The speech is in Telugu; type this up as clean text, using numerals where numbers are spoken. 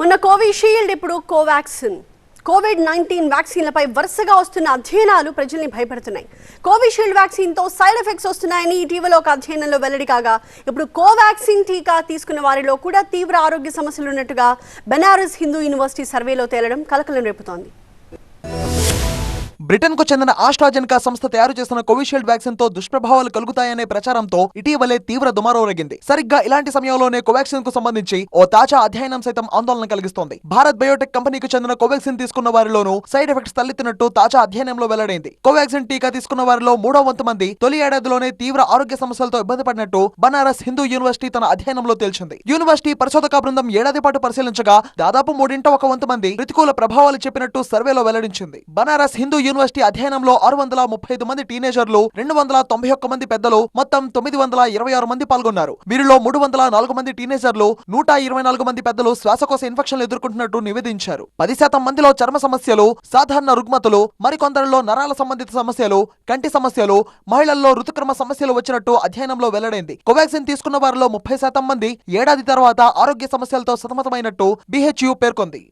మొన్న కోవిషీల్డ్ ఇప్పుడు కోవాక్సిన్ కోవిడ్-19 వ్యాక్సిన్లపై వరుసగా వస్తున్న అధ్యయనాలు ప్రజల్ని భయపెడుతున్నాయి. కోవిషీల్డ్ వ్యాక్సిన్తో సైడ్ ఎఫెక్ట్స్ వస్తున్నాయని ఇటీవల ఒక అధ్యయనంలో వెల్లడి కాగా ఇప్పుడు కోవాక్సిన్ టీకా తీసుకున్న వారిలో కూడా తీవ్ర ఆరోగ్య సమస్యలు ఉన్నట్టుగా బెనారస్ హిందూ యూనివర్సిటీ సర్వేలో తేలడం కలకలం రేపుతోంది. బ్రిటన్ కు చెందిన ఆస్ట్రాజెనకా సంస్థ తయారు చేసిన కోవిషీల్డ్ వ్యాక్సిన్ తో దుష్ప్రభావాలు కలుగుతాయనే ప్రచారంతో ఇటీవలే తీవ్ర దుమారం రేగింది. సరిగ్గా ఇలాంటి సమయంలోనే కోవాక్సిన్ కు సంబంధించి ఓ తాజా అధ్యయనం సైతం ఆందోళన కలిగిస్తోంది. భారత్ బయోటెక్ కంపెనీకి చెందిన కోవాక్సిన్ తీసుకున్న వారిలోనూ సైడ్ ఎఫెక్ట్స్ తలెత్తినట్టు తాజా అధ్యయనంలో వెల్లడైంది. కోవాక్సిన్ టీకా తీసుకున్న వారిలో 3వ వంతు మంది తొలి ఏడాదిలోనే తీవ్ర ఆరోగ్య సమస్యలతో ఇబ్బంది పడినట్టు బనారస్ హిందూ యూనివర్సిటీ తన అధ్యయనంలో తేల్చింది. యూనివర్సిటీ పరిశోధక బృందం ఏడాది పాటు పరిశీలించగా దాదాపు 1/3 మంది ప్రతికూల ప్రభావాలు చెప్పినట్టు సర్వేలో వెల్లడించింది. బనారస్ హిందూ యూనివర్సిటీ అధ్యయనంలో 635 మంది టీనేజర్లు, 291 మంది పెద్దలు, మొత్తం 926 మంది పాల్గొన్నారు. వీరిలో 304 మంది టీనేజర్లు, 124 మంది పెద్దలు శ్వాసకోశ ఇన్ఫెక్షన్లు ఎదుర్కొంటున్నట్టు నివేదించారు. 10% మందిలో చర్మ సమస్యలు, సాధారణ రుగ్మతలు, మరికొందరిలో నరాల సంబంధిత సమస్యలు, కంటి సమస్యలు, మహిళల్లో ఋతుక్రమ సమస్యలు వచ్చినట్టు అధ్యయనంలో వెల్లడైంది. కోవాక్సిన్ తీసుకున్న వారిలో 30% మంది ఏడాది తర్వాత ఆరోగ్య సమస్యలతో సతమతమైనట్టు BHU పేర్కొంది.